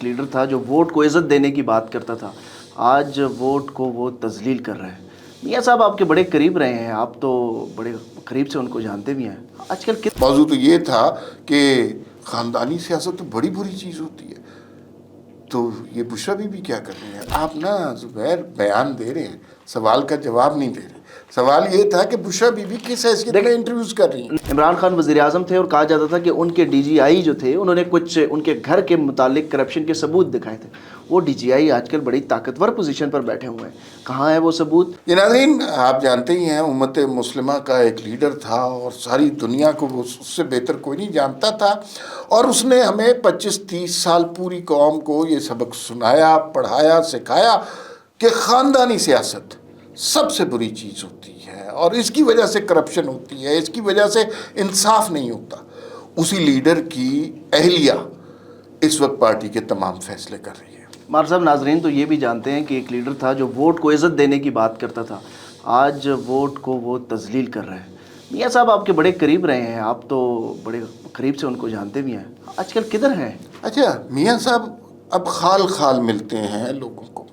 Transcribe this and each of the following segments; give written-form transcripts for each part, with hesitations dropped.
ایک لیڈر تھا جو ووٹ کو عزت دینے کی بات کرتا تھا، آج ووٹ کو وہ تذلیل کر رہے ہیں۔ میاں صاحب آپ کے بڑے قریب رہے ہیں، آپ تو بڑے قریب سے ان کو جانتے بھی ہیں۔ آج کل موضوع تو یہ تھا کہ خاندانی سیاست تو بڑی بری چیز ہوتی ہے، تو یہ بشریٰ بی بی کیا کر رہی ہیں؟ آپ نا زبیر بیان دے رہے ہیں، سوال کا جواب نہیں دے رہے۔ سوال یہ تھا کہ بشریٰ بی بی کس حیثیت میں انٹرویوز کر رہی ہیں؟ عمران خان وزیر اعظم تھے اور کہا جاتا تھا کہ ان کے ڈی جی آئی جو تھے انہوں نے کچھ ان کے گھر کے متعلق کرپشن کے ثبوت دکھائے تھے۔ وہ ڈی جی آئی آج کل بڑی طاقتور پوزیشن پر بیٹھے ہوئے ہیں، کہاں ہے وہ ثبوت؟ یہ ناظرین، آپ جانتے ہی ہیں امت مسلمہ کا ایک لیڈر تھا اور ساری دنیا کو وہ اس سے بہتر کوئی نہیں جانتا تھا، اور اس نے ہمیں 25-30 سال پوری قوم کو یہ سبق سنایا، پڑھایا، سکھایا کہ خاندانی سیاست سب سے بری چیز ہوتی ہے اور اس کی وجہ سے کرپشن ہوتی ہے، اس کی وجہ سے انصاف نہیں ہوتا۔ اسی لیڈر کی اہلیہ اس وقت پارٹی کے تمام فیصلے کر رہی ہے۔ مار صاحب، ناظرین تو یہ بھی جانتے ہیں کہ ایک لیڈر تھا جو ووٹ کو عزت دینے کی بات کرتا تھا، آج ووٹ کو وہ تذلیل کر رہے ہیں۔ میاں صاحب آپ کے بڑے قریب رہے ہیں، آپ تو بڑے قریب سے ان کو جانتے بھی ہیں۔ آج کل کدھر ہیں؟ اچھا، میاں صاحب اب خال خال ملتے ہیں لوگوں کو،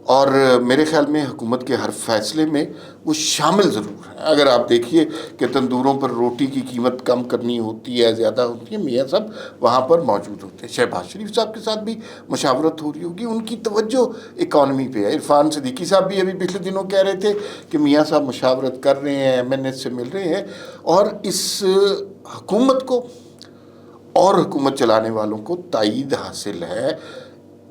اور میرے خیال میں حکومت کے ہر فیصلے میں وہ شامل ضرور ہیں۔ اگر آپ دیکھیے کہ تندوروں پر روٹی کی قیمت کم کرنی ہوتی ہے، زیادہ ہوتی ہے، میاں صاحب وہاں پر موجود ہوتے ہیں۔ شہباز شریف صاحب کے ساتھ بھی مشاورت ہو رہی ہوگی، ان کی توجہ اکانومی پہ ہے۔ عرفان صدیقی صاحب بھی ابھی پچھلے دنوں کہہ رہے تھے کہ میاں صاحب مشاورت کر رہے ہیں، ایم این ایس سے مل رہے ہیں، اور اس حکومت کو اور حکومت چلانے والوں کو تائید حاصل ہے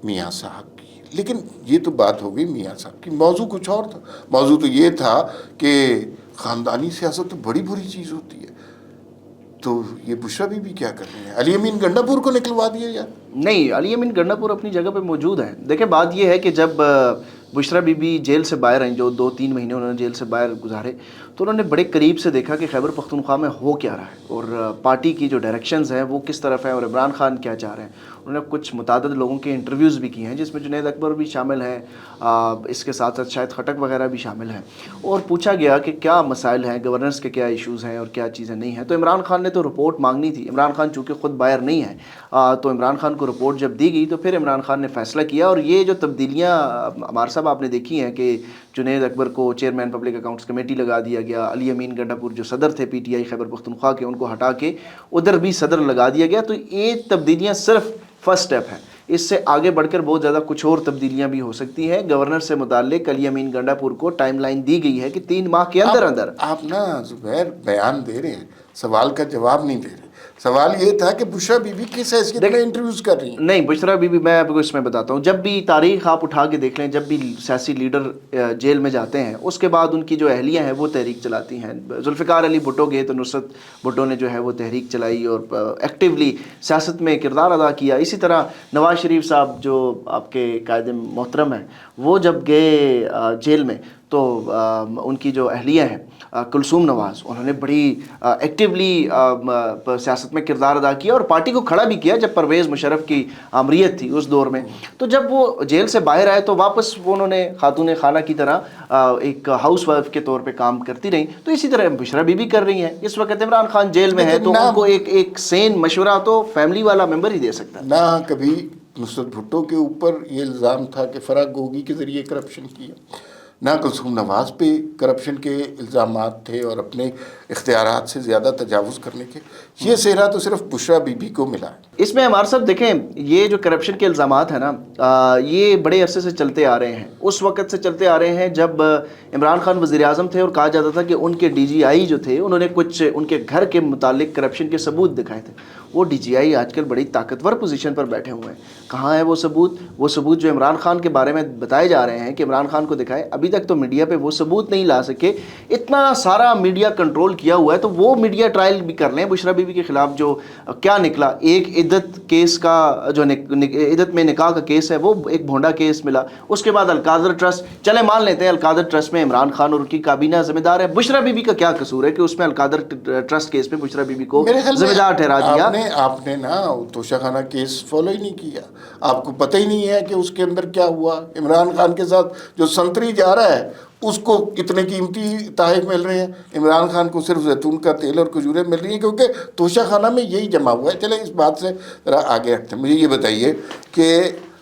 میاں صاحب کی۔ لیکن یہ تو بات ہو گئی میاں صاحب کی، موضوع کچھ اور تھا۔ موضوع تو یہ تھا کہ خاندانی سیاست تو بڑی بری چیز ہوتی ہے، تو یہ بشریٰ بی بی کیا کر رہی ہیں؟ علی امین گنڈا پور کو نکلوا دیا یار؟ نہیں، علی امین گنڈا پور اپنی جگہ پہ موجود ہیں۔ دیکھیں بات یہ ہے کہ جب بشریٰ بی بی جیل سے باہر آئیں، جو 2-3 مہینے انہوں نے جیل سے باہر گزارے، تو انہوں نے بڑے قریب سے دیکھا کہ خیبر پختونخوا میں ہو کیا رہا ہے اور پارٹی کی جو ڈائریکشنز ہیں وہ کس طرف ہیں اور عمران خان کیا چاہ رہے ہیں۔ انہوں نے کچھ متعدد لوگوں کے انٹرویوز بھی کیے ہیں، جس میں جنید اکبر بھی شامل ہیں، اس کے ساتھ ساتھ شاید خٹک وغیرہ بھی شامل ہیں، اور پوچھا گیا کہ کیا مسائل ہیں، گورننس کے کیا ایشوز ہیں اور کیا چیزیں نہیں ہیں۔ تو عمران خان نے تو رپورٹ مانگنی تھی، عمران خان چونکہ خود باہر نہیں ہے، تو عمران خان کو رپورٹ جب دی گئی تو پھر عمران خان نے فیصلہ کیا۔ اور یہ جو تبدیلیاں ہمارے صاحب آپ نے دیکھی ہیں کہ جنید اکبر کو چیئرمین پبلک اکاؤنٹس کمیٹی لگا دیا گیا، علی امین گنڈا پور جو صدر تھے P T I Khyber Pakhtunkhwa کے، ان کو ہٹا کے ادھر بھی صدر لگا دیا گیا۔ تو یہ تبدیلیاں صرف فرسٹ سٹیپ ہیں، اس سے آگے بڑھ کر بہت زیادہ کچھ اور تبدیلیاں بھی ہو سکتی ہیں۔ گورنر سے متعلق علی امین گنڈا پور کو ٹائم لائن دی گئی ہے کہ 3 ماہ کے اندر اندر۔ آپ نا زبیر بیان دے رہے ہیں، سوال کا جواب نہیں دے رہے۔ سوال یہ تھا کہ بشریٰ بی بی کس حیثیت میں انٹرویوز کر رہی ہیں؟ نہیں، بشریٰ بی بی میں آپ کو اس میں بتاتا ہوں، جب بھی تاریخ آپ اٹھا کے دیکھ لیں، جب بھی سیاسی لیڈر جیل میں جاتے ہیں، اس کے بعد ان کی جو اہلیہ ہیں وہ تحریک چلاتی ہیں۔ ذوالفقار علی بھٹو گئے تو نصرت بھٹو نے جو ہے وہ تحریک چلائی اور ایکٹیولی سیاست میں کردار ادا کیا۔ اسی طرح نواز شریف صاحب جو آپ کے قائد محترم ہیں، وہ جب گئے جیل میں تو ان کی جو اہلیہ ہیں کلثوم نواز، انہوں نے بڑی ایکٹیولی سیاست میں کردار ادا کیا اور پارٹی کو کھڑا بھی کیا جب پرویز مشرف کی آمریت تھی اس دور میں۔ تو جب وہ جیل سے باہر آئے تو واپس وہ انہوں نے خاتون خانہ کی طرح ایک ہاؤس وائف کے طور پہ کام کرتی رہیں۔ تو اسی طرح بشریٰ بی بی کر رہی ہیں۔ اس وقت عمران خان جیل میں ہے تو ان کو ایک سین مشورہ تو فیملی والا ممبر ہی دے سکتا ہے۔ نہ کبھی نصرت بھٹو کے اوپر یہ الزام تھا کہ فرح گوگی کے ذریعے کرپشن کیا، نہ کلثوم نواز پہ کرپشن کے الزامات تھے اور اپنے اختیارات سے زیادہ تجاوز کرنے کے۔ یہ صحرا تو صرف بشریٰ بی بی کو ملا ہے۔ اس میں ہمارے صاحب دیکھیں، یہ جو کرپشن کے الزامات ہیں نا، یہ بڑے عرصے سے چلتے آ رہے ہیں۔ اس وقت سے چلتے آ رہے ہیں جب عمران خان وزیر اعظم تھے اور کہا جاتا تھا کہ ان کے ڈی جی آئی جو تھے انہوں نے کچھ ان کے گھر کے متعلق کرپشن کے ثبوت دکھائے تھے۔ وہ ڈی جی آئی آج کل بڑی طاقتور پوزیشن پر بیٹھے ہوئے ہیں، کہاں ہے وہ ثبوت؟ وہ ثبوت جو عمران خان کے بارے میں بتائے جا رہے ہیں کہ عمران خان کو دکھائے، ابھی تک تو میڈیا پہ وہ ثبوت نہیں لا سکے۔ اتنا سارا میڈیا کنٹرول کیا ہوا ہے، تو وہ میڈیا ٹرائل بھی کر لیں بشریٰ بی بی کے خلاف جو کیا نکلا۔ ایک عدت کیس کا جو عدت میں نکاح کا کیس ہے وہ ایک بھونڈا کیس ملا۔ اس کے بعد القادر ٹرسٹ، چلے مان لیتے ہیں القادر ٹرسٹ میں عمران خان اور ان کی کابینہ ذمہ دار ہے، بشریٰ بی بی کا کیا قصور ہے کہ اس میں القادر ٹرسٹ کیس میں بشریٰ بی بی کو ذمہ دار ٹھہرا دیا؟ آپ نے نا توشہ خانہ کیس فالو ہی نہیں کیا. آپ کو پتہ ہی نہیں ہے کہ اس کے اندر کیا ہوا. عمران خان کے ساتھ جو سنتری جا رہا ہے اس کو کتنے قیمتی تحائف مل رہے ہیں. عمران خان کو صرف زیتون کا تیل اور کھجوریں مل رہی ہیں کیونکہ توشہ خانہ میں یہی جمع ہوا ہے. چلیں اس بات سے ذرا آگے ہٹتے ہیں. مجھے یہ بتائیے کہ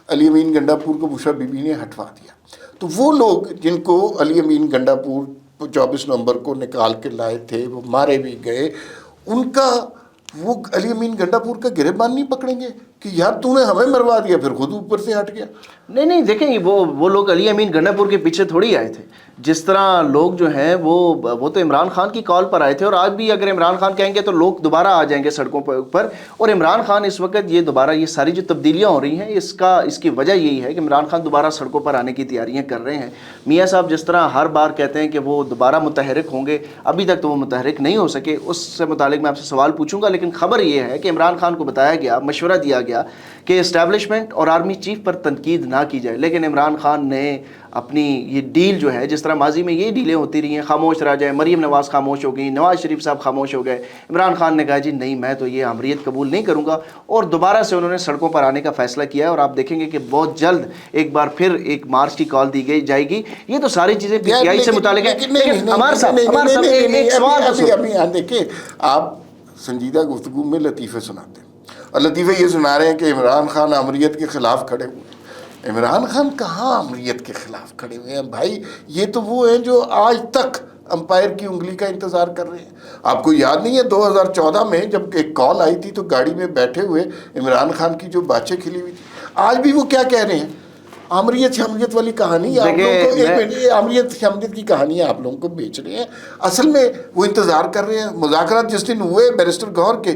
علی امین گنڈا پور کو بشریٰ بی بی نے ہٹوا دیا, تو وہ لوگ جن کو علی امین گنڈا پور 24 نومبر کو نکال کے لائے تھے, وہ مارے بھی گئے, ان کا وہ علی امین گنڈا پور کا گریبان نہیں پکڑیں گے کہ یار تو نے ہمیں مروا دیا پھر خود اوپر سے ہٹ گیا؟ نہیں دیکھیں وہ لوگ علی امین گنڈا پور کے پیچھے تھوڑی آئے تھے. جس طرح لوگ جو ہیں وہ تو عمران خان کی کال پر آئے تھے, اور آج بھی اگر عمران خان کہیں گے تو لوگ دوبارہ آ جائیں گے سڑکوں پر اوپر. اور عمران خان اس وقت یہ دوبارہ یہ ساری جو تبدیلیاں ہو رہی ہیں اس کی وجہ یہی ہے کہ عمران خان دوبارہ سڑکوں پر آنے کی تیاریاں کر رہے ہیں. میاں صاحب جس طرح ہر بار کہتے ہیں کہ وہ دوبارہ متحرک ہوں گے, ابھی تک تو وہ متحرک نہیں ہو سکے. اس سے متعلق میں آپ سے سوال پوچھوں گا, لیکن خبر یہ ہے کہ عمران خان کو بتایا گیا, مشورہ دیا گیا کہ اسٹیبلشمنٹ اور آرمی چیف پر تنقید نہ کی جائے. لیکن عمران خان نے اپنی یہ ڈیل جو ہے, جس طرح ماضی میں یہ ڈیلیں ہوتی رہی ہیں, خاموش رہ جائے, مریم نواز خاموش ہو گئی, نواز شریف صاحب خاموش ہو گئے, عمران خان نے کہا جی نہیں میں تو یہ آمریت قبول نہیں کروں گا, اور دوبارہ سے انہوں نے سڑکوں پر آنے کا فیصلہ کیا ہے. اور آپ دیکھیں گے کہ بہت جلد ایک بار پھر ایک مارچ کی کال دی جائے گی. یہ تو ساری چیزیں پی ٹی آئی سے متعلق ہیں. لیکن ہمارے صاحب ایک سوال ابھی دیکھیں, آپ سنجیدہ گفتگو میں لطیفے سناتے ہیں, اور لطیفے یہ سنا رہے ہیں کہ عمران خان آمریت کے خلاف کھڑے ہوئے. عمران خان کہاں آمریت کے خلاف کھڑے ہوئے ہیں بھائی؟ یہ تو وہ ہیں جو آج تک امپائر کی انگلی کا انتظار کر رہے ہیں. آپ کو یاد نہیں ہے 2014 میں جب ایک کال آئی تھی تو گاڑی میں بیٹھے ہوئے عمران خان کی جو باتیں کھلی ہوئی تھی, آج بھی وہ کیا کہہ رہے ہیں؟ آمریت شاملیت والی کہانی آپ لوگوں کو, آمریت شاملیت کی کہانی آپ لوگوں کو بیچ رہے ہیں. اصل میں وہ انتظار کر رہے ہیں. مذاکرات جس دن ہوئے بیرسٹر گوہر کے,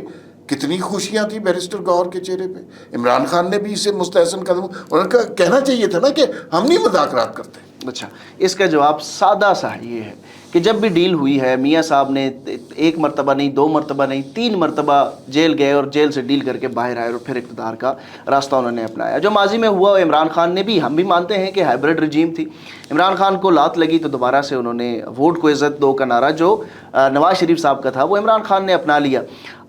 کتنی خوشیاں تھیں بیرسٹر گوہر کے چہرے پہ. عمران خان نے بھی اسے مستحسن قدم, انہوں کا کہنا چاہیے تھا نا کہ ہم نہیں مذاکرات کرتے. اچھا, اس کا جواب سادہ سا یہ ہے کہ جب بھی ڈیل ہوئی ہے, میاں صاحب نے ایک مرتبہ نہیں, 2 مرتبہ نہیں, 3 مرتبہ جیل گئے اور جیل سے ڈیل کر کے باہر آئے اور پھر اقتدار کا راستہ انہوں نے اپنایا. جو ماضی میں ہوا عمران خان نے بھی, ہم بھی مانتے ہیں کہ ہائبرڈ رجیم تھی. عمران خان کو لات لگی تو دوبارہ سے انہوں نے ووٹ کو عزت دو کا نعرہ جو نواز شریف صاحب کا تھا وہ عمران خان نے اپنا لیا.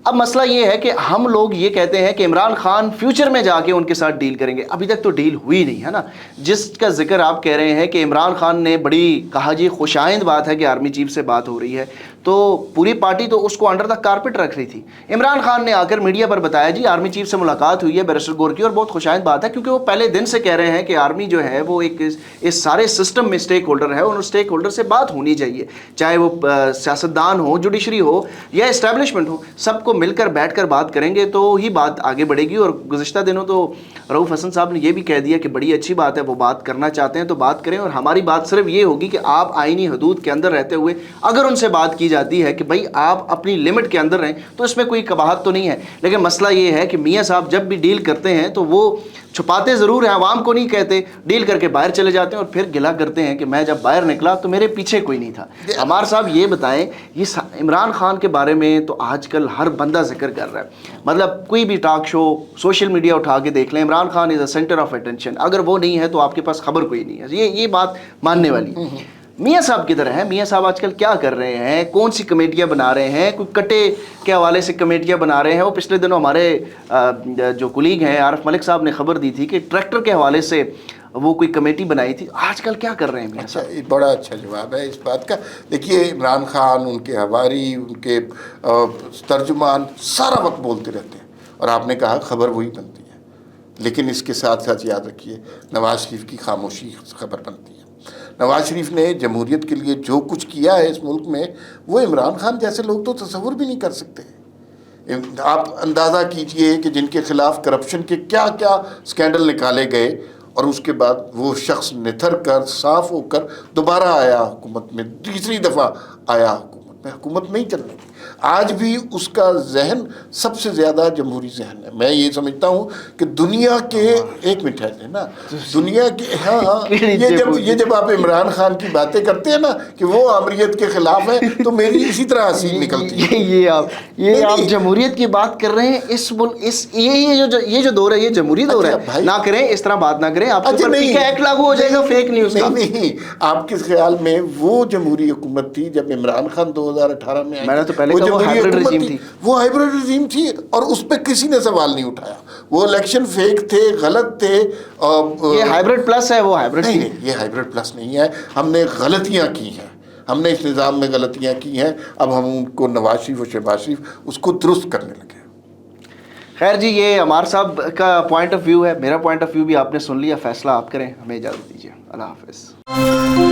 اب مسئلہ یہ ہے کہ ہم لوگ یہ کہتے ہیں کہ عمران خان فیوچر میں جا کے ان کے ساتھ ڈیل کریں گے. ابھی تک تو ڈیل ہوئی نہیں ہے نا. جس کا ذکر آپ کہہ رہے ہیں کہ عمران خان نے بڑی کہا جی خوشائند بات ہے کہ آرمی چیف سے بات ہو رہی ہے, تو پوری پارٹی تو اس کو انڈر دا کارپٹ رکھ رہی تھی. عمران خان نے آ کر میڈیا پر بتایا جی آرمی چیف سے ملاقات ہوئی ہے بیرسٹر گور کی, اور بہت خوشائند بات ہے کیونکہ وہ پہلے دن سے کہہ رہے ہیں کہ آرمی جو ہے وہ ایک اس سارے سسٹم میں اسٹیک ہولڈر ہے, اور ان اسٹیک ہولڈر سے بات ہونی چاہیے, چاہے وہ سیاستدان ہو, جوڈیشری ہو یا اسٹیبلشمنٹ ہو, سب کو مل کر بیٹھ کر بات کریں گے تو ہی بات آگے بڑھے گی. اور گزشتہ دنوں تو رؤوف حسن صاحب نے یہ بھی کہہ دیا کہ بڑی اچھی بات ہے, وہ بات کرنا چاہتے ہیں تو بات کریں, اور ہماری بات صرف یہ ہوگی کہ آپ آئینی حدود کے اندر رہتے ہوئے اگر ان سے بات کی جاتی ہے کہ بھائی آپ اپنی لمٹ کے اندر رہیں تو اس میں کوئی قباحت تو نہیں ہے. لیکن مسئلہ یہ ہے کہ میاں صاحب جب بھی ڈیل کرتے ہیں تو وہ چھپاتے ضرور ہیں, عوام کو نہیں کہتے, ڈیل کر کے باہر چلے جاتے ہیں اور پھر گلا کرتے ہیں کہ میں جب باہر نکلا تو میرے پیچھے کوئی نہیں تھا. عمار صاحب یہ بتائیں, یہ عمران خان کے بارے میں تو آج کل ہر بندہ ذکر کر رہا ہے, مطلب کوئی بھی ٹاک شو, سوشل میڈیا اٹھا کے دیکھ لیں, عمران خان از اے سینٹر آف اٹینشن. اگر وہ نہیں ہے تو آپ کے پاس خبر کوئی نہیں ہے. یہ بات ماننے والی. میاں صاحب کی طرح ہے, میاں صاحب آج کل کیا کر رہے ہیں, کون سی کمیٹیاں بنا رہے ہیں, کوئی کٹے کے حوالے سے کمیٹیاں بنا رہے ہیں. وہ پچھلے دنوں ہمارے جو کولیگ ہیں عارف ملک صاحب نے خبر دی تھی کہ ٹریکٹر کے حوالے سے وہ کوئی کمیٹی بنائی تھی. آج کل کیا کر رہے ہیں میاں صاحب؟ بڑا اچھا جواب ہے اس بات کا. دیکھیے عمران خان, ان کے حواری, ان کے ترجمان سارا وقت بولتے رہتے ہیں, اور آپ نے کہا خبر وہی بنتی ہے. لیکن اس کے ساتھ ساتھ یاد رکھیے نواز شریف کی خاموشی خبر بنتی ہے. نواز شریف نے جمہوریت کے لیے جو کچھ کیا ہے اس ملک میں, وہ عمران خان جیسے لوگ تو تصور بھی نہیں کر سکتے. آپ اندازہ کیجئے کہ جن کے خلاف کرپشن کے کیا کیا سکینڈل نکالے گئے, اور اس کے بعد وہ شخص نتھر کر صاف ہو کر دوبارہ آیا حکومت میں, تیسری دفعہ آیا حکومت میں, حکومت نہیں چل رہی. آج بھی اس کا ذہن سب سے زیادہ جمہوری ذہن ہے. میں یہ سمجھتا ہوں کہ دنیا کے, ایک منٹ ہے نا, دنیا کے, ہاں یہ جب آپ عمران خان کی باتیں کرتے ہیں نا کہ وہ آمریت کے خلاف ہے, تو میری اسی طرح ہنسی نکلتی ہے. یہ آپ جمہوریت کی بات کر رہے ہیں. یہ جو دور ہے یہ جمہوری دور ہے. نہ کریں اس طرح بات, نہ کریں. آپ کے اوپر پی کے ایکٹ لاگو ہو جائے گا فیک نیوز کا. نہیں, آپ کے خیال میں وہ جمہوری حکومت تھی جب عمران خان 2018 میں میں نے تو پہلے پہلے کا وہ ہائبرڈ رجیم تھی. وہ ہائبرڈ رجیم تھی اور اس پہ کسی نے سوال نہیں اٹھایا. وہ الیکشن فیک تھے, غلط تھے. یہ ہائبرڈ پلس ہے, وہ ہائبرڈ نہیں, یہ ہائبرڈ پلس نہیں ہے. ہم نے غلطیاں کی ہیں, ہم نے اس نظام میں غلطیاں کی ہیں. اب ہم ان کو نواز شریف و شہباز شریف اس کو درست کرنے لگے. خیر جی, یہ عمار صاحب کا پوائنٹ آف ویو ہے, میرا پوائنٹ آف ویو بھی آپ نے سن لیا. فیصلہ آپ کریں, ہمیں اجازت دیجیے. اللہ حافظ.